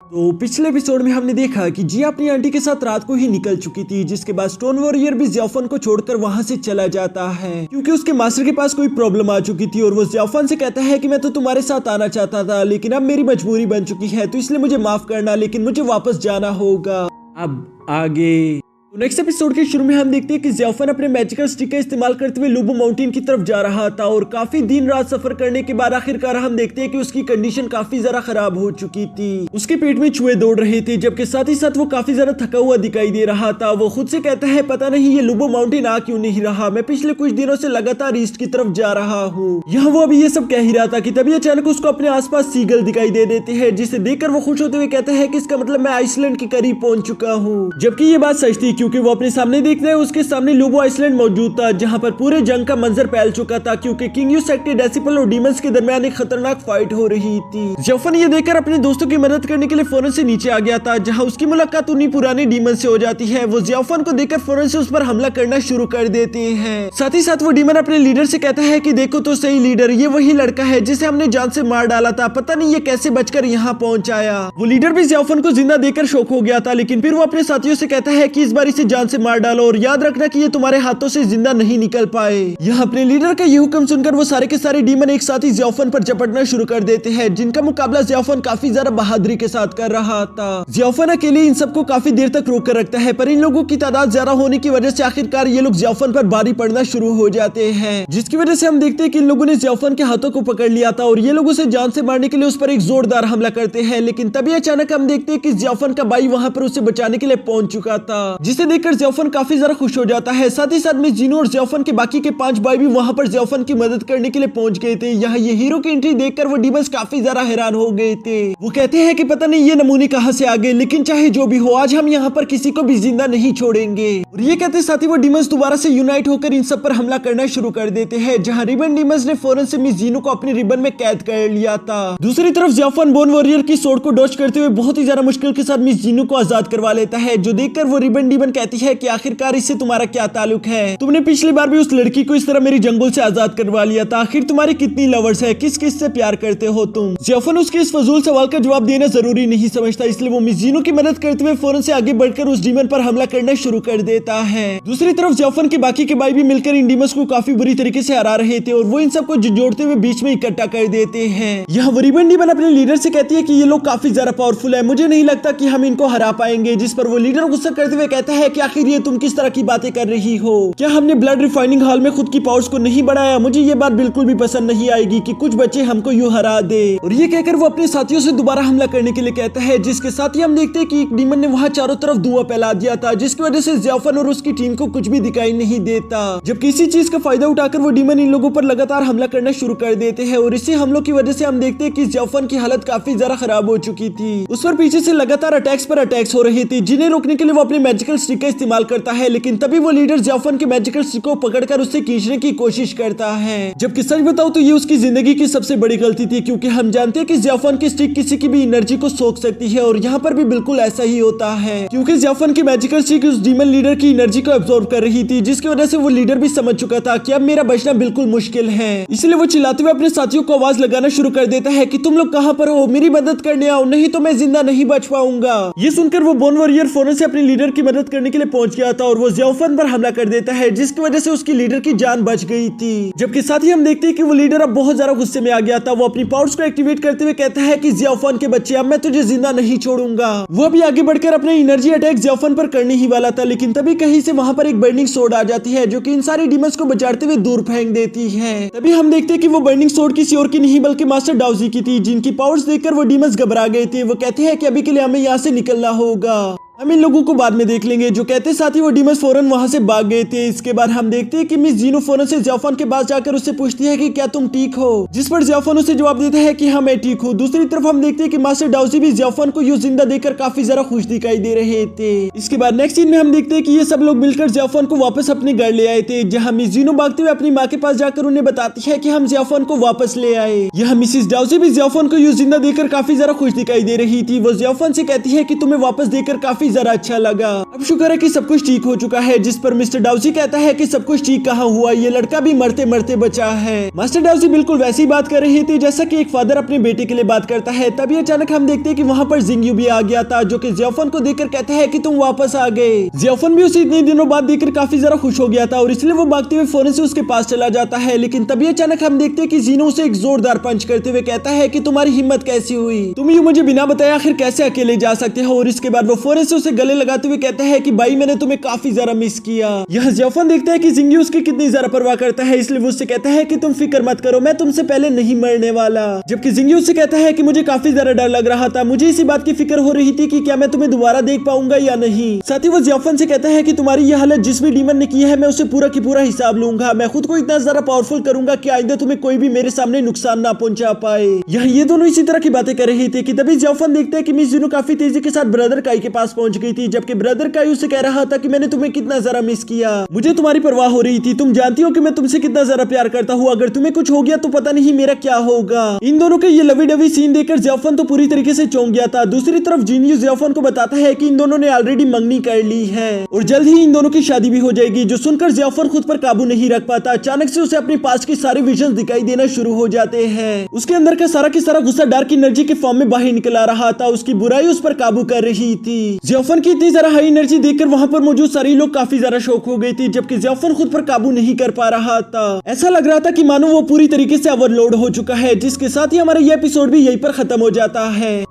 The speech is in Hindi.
तो पिछले एपिसोड में हमने देखा कि जिया अपनी आंटी के साथ रात को ही निकल चुकी थी, जिसके बाद स्टोन वॉरियर भी ज़ियाफन को छोड़कर वहां से चला जाता है क्योंकि उसके मास्टर के पास कोई प्रॉब्लम आ चुकी थी। और वो ज़ियाफन से कहता है कि मैं तो तुम्हारे साथ आना चाहता था, लेकिन अब मेरी मजबूरी बन चुकी है, तो इसलिए मुझे माफ करना, लेकिन मुझे वापस जाना होगा। अब आगे तो नेक्स्ट एपिसोड के शुरू में हम देखते हैं कि ज़ियाफन अपने मैजिकल स्टिक का इस्तेमाल करते हुए लुबो माउंटेन की तरफ जा रहा था और काफी दिन रात सफर करने के बाद आखिरकार हम देखते हैं कि उसकी कंडीशन काफी ज्यादा खराब हो चुकी थी। उसके पेट में चूहे दौड़ रहे थे, जबकि साथ ही साथ वो काफी ज्यादा थका हुआ दिखाई दे रहा था। वो खुद से कहता है पता नहीं ये लुबो माउंटेन आ क्यों नहीं रहा, मैं पिछले कुछ दिनों से लगातार ईस्ट की तरफ जा रहा हूँ। यहाँ वो अभी ये सब कह ही रहा था कि तभी अचानक उसको अपने आसपास सीगल दिखाई दे देते हैं, जिसे देखकर वो खुश होते हुए कहता है कि इसका मतलब मैं आइसलैंड के करीब पहुंच चुका हूँ। जबकि ये बात सच थी, क्योंकि वो अपने सामने देखते हैं उसके सामने लुबो आइसलैंड मौजूद था, जहां पर पूरे जंग का मंजर फैल चुका था, क्योंकि किंग यू सेक्टी डेसिपल और डीमंस के दरमियान एक खतरनाक फाइट हो रही थी। ज़ियाफन ये देखकर अपने दोस्तों की मदद करने के लिए फौरन से नीचे आ गया था, जहां उसकी मुलाकात उन्हीं पुराने डीमन से हो जाती है। वो ज़ियाफन को देखकर फौरन से उस पर हमला करना शुरू कर देते हैं। साथ ही साथ वो डीमन अपने लीडर से कहता है कि देखो तो सही लीडर, ये वही लड़का है जिसे हमने जान से मार डाला था, पता नहीं ये कैसे बचकर यहाँ पहुंच आया। वो लीडर भी ज़ियाफन को जिंदा देखकर शौक हो गया था, लेकिन फिर वो अपने साथियों से कहता है कि इस बार इसे जान से मार डालो और याद रखना कि ये तुम्हारे हाथों से जिंदा नहीं निकल पाए। यहाँ अपने लीडर का ये हुक्म सुनकर वो सारे के सारे डीमन एक साथ ही ज़ियाफन पर झपटना शुरू कर देते हैं, जिनका मुकाबला ज़ियाफन काफी ज्यादा बहादुरी के साथ कर रहा था। ज़ियाफन अकेले इन सबको काफी देर तक रोक कर रखता है, पर इन लोगों की तादाद ज्यादा होने की वजह से आखिरकार ये लोग ज़ियाफन पर भारी पड़ना शुरू हो जाते हैं, जिसकी वजह से हम देखते हैं कि इन लोगों ने ज़ियाफन के हाथों को पकड़ लिया था और ये लोग उसे जान से मारने के लिए उस पर एक जोरदार हमला करते हैं। लेकिन तभी अचानक हम देखते हैं कि ज़ियाफन का भाई वहां पर उसे बचाने के लिए पहुंच चुका था, जिसे देखकर ज़ियाफन काफी ज्यादा खुश हो जाता है। साथ ही साथ में जीनो और ज़ियाफन के बाकी के 5 भाई भी वहां पर ज़ियाफन की मदद करने के लिए पहुंच गए थे। यहाँ ये हीरो की एंट्री देखकर वो डीमंस काफी ज्यादा हैरान हो गए थे। वो कहते हैं कि पता नहीं ये नमूने कहां से आ गए, लेकिन चाहे जो भी हो आज हम यहाँ पर किसी को भी जिंदा नहीं छोड़ेंगे। और ये कहते साथ ही वो डीमंस दोबारा से यूनाइट होकर इन सब पर हमला करना शुरू कर देते हैं, जहाँ रिबन डीमंस ने फौरन से मिस जीनो को अपने रिबन में कैद कर लिया था। दूसरी तरफ ज़ियाफन बोन वॉरियर की सोर्ड को डॉज करते हुए बहुत ही ज्यादा मुश्किल के साथ मिस जीनो को आजाद करवा लेता है, जो देखकर वो रिबन डीमन कहती है कि आखिरकार इससे तुम्हारा क्या ताल्लुक है, तुमने पिछली बार भी उस लड़की को इस तरह मेरी जंगल से आजाद करवा लिया था, आखिर तुम्हारी कितनी लवर्स है, किस किस से प्यार करते हो तुम। ज़ियाफन उसके इस फजूल सवाल का जवाब देना जरूरी नहीं समझता, इसलिए वो मिस जीनो की मदद करते हुए फौरन से आगे बढ़कर उस डीमन पर हमला करना शुरू कर देता है। दूसरी तरफ ज़ियाफन के बाकी के भाई भी मिलकर इन डीमंस को काफी बुरी तरीके से हरा रहे थे और वो इन सबको जोड़ते हुए बीच में इकट्ठा कर देते हैं। यहाँ वो रिबन डीमन अपने लीडर से कहती है कि ये लोग काफी ज्यादा पावरफुल है, मुझे नहीं लगता कि हम इनको हरा पाएंगे, जिस पर वो लीडर गुस्सा करते हुए कहता है कि आखिर ये तुम किस तरह की बातें कर रही हो, क्या हमने ब्लड रिफाइनिंग हॉल में खुद की पावर्स को नहीं बढ़ाया, मुझे ये बात बिल्कुल भी पसंद नहीं आएगी कि कुछ बच्चे हमको यूं हरा दे। और ये कहकर वो अपने साथियों से दोबारा हमला करने के लिए कहता है, जिसके साथ ही हम देखते हैं कि एक डीमन ने वहाँ चारों तरफ धुआं फैला दिया था, जिसकी वजह से ज़ियाफन और उसकी टीम को कुछ भी दिखाई नहीं देता। जब किसी चीज का फायदा उठाकर वो डीमन इन लोगों पर लगातार हमला करना शुरू कर देते हैं और इसी हमलों की वजह से हम देखते हैं कि ज़ियाफन की हालत काफी ज्यादा खराब हो चुकी थी। उस पर पीछे से लगातार अटैक्स पर अटैक्स हो रहे थे, जिन्हें रोकने के लिए वो अपने मैजिकल स्टिक का इस्तेमाल करता है, लेकिन तभी वो लीडर ज़ियाफन के मैजिकल स्टिक को पकड़कर उससे खींचने की कोशिश करता है। जबकि सच बताओ तो ये उसकी जिंदगी की सबसे बड़ी गलती थी, क्योंकि हम जानते हैं कि ज़ियाफन की स्टिक किसी की भी एनर्जी को सोख सकती है और यहाँ पर भी बिल्कुल ऐसा ही होता है, क्योंकि ज़ियाफन की मैजिकल स्टिक उस डीमन लीडर की एनर्जी को एब्जॉर्ब कर रही थी, जिसकी वजह से वो लीडर भी समझ चुका था कि अब मेरा बचना बिल्कुल मुश्किल है। इसलिए वो चिल्लाते हुए अपने साथियों को आवाज लगाना शुरू कर देता है कि तुम लोग कहाँ पर हो, मेरी मदद करने आओ, नहीं तो मैं जिंदा नहीं बच पाऊंगा। ये सुनकर वो बोन वॉरियर फौरन से अपने लीडर की मदद करने के लिए पहुंच गया था और वो ज़ियाफन पर हमला कर देता है, जिसकी वजह से उसकी लीडर की जान बच गई थी। जबकि साथ ही हम देखते हैं कि वो लीडर अब बहुत ज्यादा गुस्से में आ गया था। वो अपनी पावर्स को एक्टिवेट करते हुए कहता है कि ज़ियाफन के बच्चे, अब मैं तुझे जिंदा नहीं छोड़ूंगा। वो अभी आगे बढ़कर अपने एनर्जी अटैक ज़ियाफन पर करने ही वाला था, लेकिन तभी कहीं से वहां पर एक बर्निंग सोर्ड आ जाती है, जो कि इन सारे डीमंस को बचाते हुए दूर फेंक देती है। तभी हम देखते हैं कि वो बर्निंग सोर्ड किसी और की नहीं बल्कि मास्टर डाउजी की थी, जिनकी पावर्स देखकर वो डीमंस घबरा गए थे। वो कहते हैं कि अभी के लिए हमें यहाँ से निकलना होगा, हम इन लोगों को बाद में देख लेंगे। जो कहते साथ ही वो डीमंस फौरन वहां से भाग गए थे। इसके बाद हम देखते हैं कि मिस जीनो फौरन से ज़ियाफन के पास जाकर उससे पूछती है कि क्या तुम ठीक हो, जिस पर ज़ियाफन उसे जवाब देता है कि हाँ मैं ठीक हूँ। दूसरी तरफ हम देखते हैं कि मास्टर डाउजी भी ज़ियाफन को यूं जिंदा देखकर काफी ज्यादा खुश दिखाई दे रहे थे। इसके बाद नेक्स्ट सीन में हम देखते हैं कि ये सब लोग मिलकर ज़ियाफन को वापस अपने घर ले आए थे, जहाँ मिस जीनो भागते हुए अपनी माँ के पास जाकर उन्हें बताती है कि हम ज़ियाफन को वापस ले आए। यहाँ मिसिस डाउजी भी ज़ियाफन को यूं जिंदा देखकर काफी ज्यादा खुश दिखाई दे रही थी। वो ज़ियाफन से कहती है कि तुम्हें वापस देखकर काफी काफी ज्यादा अच्छा लगा। अब शुक्र है कि सब कुछ ठीक हो चुका है, जिस पर मिस्टर डाउसी कहता है कि सब कुछ ठीक कहाँ हुआ, ये लड़का भी मरते मरते बचा है। मास्टर डाउसी बिल्कुल वैसी बात कर रही थी जैसा कि एक फादर अपने बेटे के लिए बात करता है। तभी अचानक हम देखते हैं कि वहाँ पर जिंगयू भी आ गया था, जो कि जियाफन को देखकर कहता है कि तुम वापस आ गए। जियाफन भी उसे इतने दिनों बाद देखकर काफी ज्यादा खुश हो गया था और इसलिए वो भागते हुए फौरन से उसके पास चला जाता है। लेकिन तभी अचानक हम देखते हैं कि जीनो उसे एक जोरदार पंच करते हुए कहता है कि तुम्हारी हिम्मत कैसी हुई, तुम यूं मुझे बिना बताए आखिर कैसे अकेले जा सकते हो। और इसके बाद वो फौरन से उसे गले लगाते हुए कहता है कि भाई मैंने तुम्हें काफी ज्यादा मिस किया। यह जियाफन देखता है कि जिंगयू उसकी कितनी ज्यादा परवाह करता है, इसलिए वो उससे कहता है कि तुम फिक्र मत करो, मैं तुमसे पहले नहीं मरने वाला। जबकि जिंगयू उससे कहता है कि मुझे काफी ज्यादा डर लग रहा था, मुझे इसी बात की फिक्र हो रही थी कि क्या मैं तुम्हें दोबारा देख पाऊंगा या नहीं। साथ ही वो जियाफन से कहता है कि तुम्हारी यह हालत जिस भी डीमन ने की है मैं उसे पूरा की पूरा हिसाब लूंगा, मैं खुद को इतना ज्यादा पावरफुल करूंगा कि आइंदा तुम्हें कोई भी मेरे सामने नुकसान ना पहुंचा पाए। ये दोनों इसी तरह की बातें कर रहे थे कि तभी जियाफन देखते हैं कि मिस जुनो काफी तेजी के साथ ब्रदर काई के पास पहुंच गई थी। जबकि ब्रदर काई उसे कह रहा था कि मैंने तुम्हें कितना ज्यादा मिस किया, मुझे तुम्हारी परवाह हो रही थी, तुम जानती हो कि मैं तुमसे कितना ज्यादा प्यार करता हूँ, अगर तुम्हें कुछ हो गया तो पता नहीं मेरा क्या होगा। इन दोनों के ये लवी डवी सीन देखकर जियाफन तो पूरी तरीके से चौंक गया था। दूसरी तरफ जिनयू जियाफन को बताता है कि इन दोनों ने ऑलरेडी मंगनी कर ली है और जल्द ही इन दोनों की शादी भी हो जाएगी। जो सुनकर जियाफन खुद पर काबू नहीं रख पाता, अचानक से उसे अपने पास की सारे विजन दिखाई देना शुरू हो जाते हैं। उसके अंदर का सारा गुस्सा डार्क एनर्जी के फॉर्म में बाहर निकल आ रहा था, उसकी बुराई उस पर काबू कर रही थी। जियाफन की इतनी ज्यादा हाई एनर्जी देखकर वहां पर मौजूद सारे लोग काफी ज्यादा शॉक हो गए थे, जबकि जियाफन खुद पर काबू नहीं कर पा रहा था। ऐसा लग रहा था कि मानो वो पूरी तरीके से ओवरलोड हो चुका है, जिसके साथ ही हमारा ये एपिसोड भी यहीं पर खत्म हो जाता है।